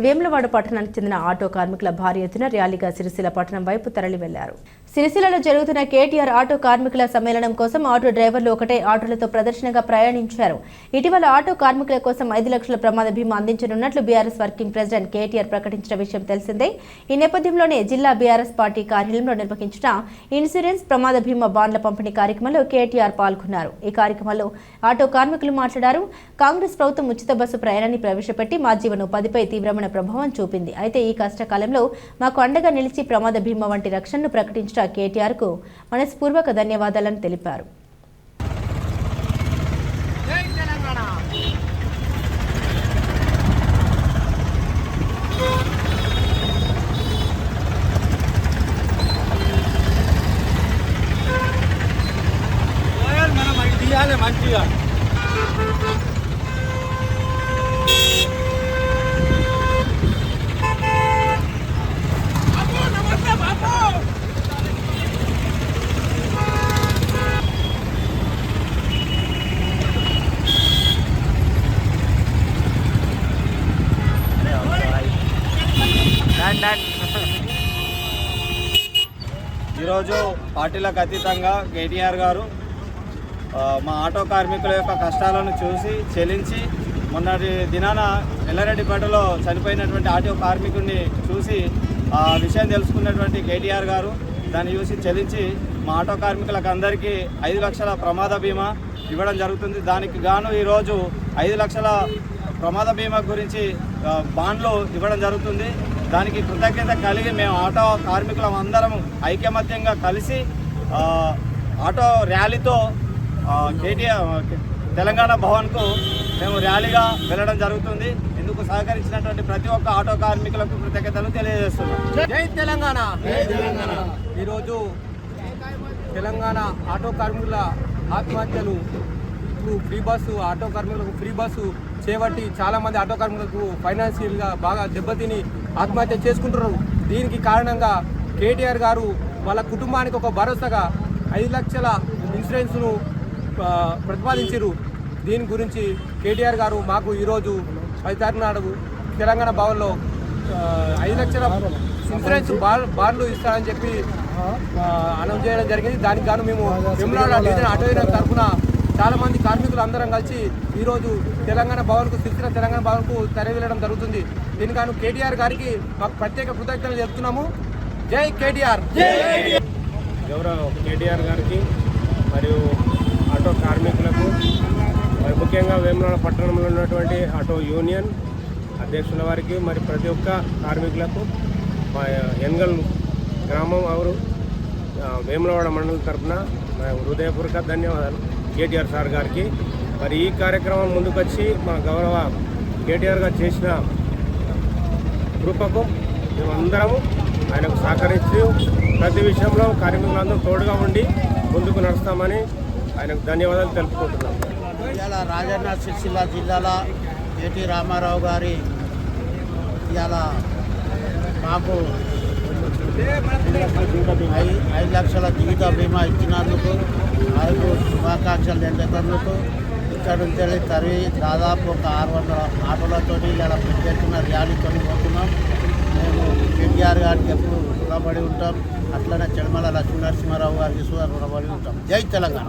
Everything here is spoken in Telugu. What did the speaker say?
వేములవాడ పట్టణానికి చెందిన ఆటో కార్మికుల భారీ ఎత్తున ర్యాలీగా సిరిసిల్ల పట్టణం వైపు తరలి వెళ్లారు. సిరిసిల్లలో జరుగుతున్న కేటీఆర్ ఆటో కార్మికుల సమ్మేళనం కోసం ఆటో డ్రైవర్లు ఒకటే ఆటోలతో ప్రదర్శనగా ప్రయాణించారు. ఇటీవల ఆటో కార్మికుల కోసం 5 లక్షల ప్రమాద బీమా అందించనున్నట్లు బీఆర్ఎస్ వర్కింగ్ ప్రెసిడెంట్ కేటీఆర్ ప్రకటించిన విషయం తెలిసిందే. ఈ నేపథ్యంలోనే జిల్లా బీఆర్ఎస్ పార్టీ కార్యాలయంలో నిర్వహించిన ఇన్సూరెన్స్ ప్రమాద బీమా బాండ్ల పంపిణీ కార్యక్రమంలో కేటీఆర్ పాల్గొన్నారు. ఈ కార్యక్రమంలో ఆటో కార్మికులు మాట్లాడారు. కాంగ్రెస్ ప్రభుత్వం ఉచిత బస్సు ప్రయాణాన్ని ప్రవేశపెట్టి మా జీవన ఉపాధిపై తీవ్రమైన ప్రభావం చూపింది. అయితే ఈ కష్టకాలంలో మాకు అండగా నిలిచి ప్రమాద బీమా వంటి రక్షణను ప్రకటించిన కేటీఆర్ కు మనస్పూర్వక ధన్యవాదాలను తెలిపారు. మంచిగా ఈరోజు పార్టీలకు అతీతంగా కేటీఆర్ గారు మా ఆటో కార్మికుల యొక్క కష్టాలను చూసి చెల్లించి మొన్నటి దినాన ఎల్లారెడ్డిపేటలో చనిపోయినటువంటి ఆటో కార్మికుడిని చూసి ఆ విషయం తెలుసుకున్నటువంటి కేటీఆర్ గారు దాన్ని చూసి చెల్లించి మా ఆటో కార్మికులకు అందరికీ 5 లక్షల ప్రమాద బీమా ఇవ్వడం జరుగుతుంది. దానికి గాను ఈరోజు 5 లక్షల ప్రమాద బీమా గురించి బాండ్లు ఇవ్వడం జరుగుతుంది. దానికి కృతజ్ఞత కలిగి మేము ఆటో కార్మికులం అందరం ఐకమత్యంగా కలిసి ఆటో ర్యాలీతో కేటీఆర్ తెలంగాణ భవన్కు మేము ర్యాలీగా వెళ్ళడం జరుగుతుంది. ఇందుకు సహకరించినటువంటి ప్రతి ఒక్క ఆటో కార్మికులకు కృతజ్ఞతలు తెలియజేస్తున్నాం. జై తెలంగాణ. ఈరోజు తెలంగాణ ఆటో కార్మికుల ఆత్మహత్యలు ఫ్రీ బస్సు ఆటో కార్మికులకు ఫ్రీ బస్సు చేపట్టి చాలామంది ఆటో కార్మికులకు ఫైనాన్షియల్గా బాగా దెబ్బతిని ఆత్మహత్య చేసుకుంటున్నారు. దీనికి కారణంగా కేటీఆర్ గారు వాళ్ళ కుటుంబానికి ఒక భరోసాగా 5 లక్షల ఇన్సూరెన్స్ను ప్రతిపాదించారు. దీని గురించి కేటీఆర్ గారు మాకు ఈరోజు 10 తారీఖు నాడు తెలంగాణ భవన్లో 5 లక్షల ఇన్సూరెన్స్ బాండ్లు ఇస్తారని చెప్పి అనౌన్స్ చేయడం జరిగింది. దానికి గాను మేము వేములవాడ డివిజన్ ఆటో యూనియన్ తరఫున చాలామంది కార్మికులు అందరం కలిసి ఈరోజు తెలంగాణ భవన్కు సిరిసిల్ల తెలంగాణ భవన్కు తరలి వెళ్ళడం జరుగుతుంది. దీనికి గాను కేటీఆర్ గారికి మాకు ప్రత్యేక కృతజ్ఞతలు చెప్తున్నాము. జై కేటీఆర్. గౌరవ కేటీఆర్ గారికి మరియు ఆటో కార్మికులకు మరి ముఖ్యంగా వేములవాడ పట్టణంలో ఉన్నటువంటి ఆటో యూనియన్ అధ్యక్షుల వారికి మరి ప్రతి ఒక్క కార్మికులకు మా ఎన్గల్ గ్రామం అవరు వేములవాడ మండలం తరఫున హృదయపూర్వక ధన్యవాదాలు కేటీఆర్ సార్ గారికి. మరి ఈ కార్యక్రమం ముందుకొచ్చి మా గౌరవ కేటీఆర్ గారు చేసిన కృపకు మేమందరము ఆయనకు సహకరిస్తూ ప్రతి విషయంలో కార్మికులందరూ తోడుగా ఉండి ముందుకు నడుస్తామని ఆయనకు ధన్యవాదాలు తెలుపుకుంటున్నాం. ఇవాళ రాజన్న సిరిసిల్ల జిల్లాలో కేటీ రామారావు గారి ఇవాళ మాకు 5 లక్షల జీవిత బీమా ఇచ్చినందుకు ఆయనకు శుభాకాంక్షలు తెలియజేందుకు ఇక్కడ నుంచి తరివి దాదాపు ఒక 600 ఆటోలతో ఇలా పెద్ద ఎత్తున ర్యాలీతో పోతున్నాం. మేము కేటీఆర్ గారికి ఎప్పుడు రుణపడి ఉంటాం. అట్లనే చెల్మల లక్ష్మీనరసింహారావు గారికి కూడా రుణపడి ఉంటాం. జై తెలంగాణ.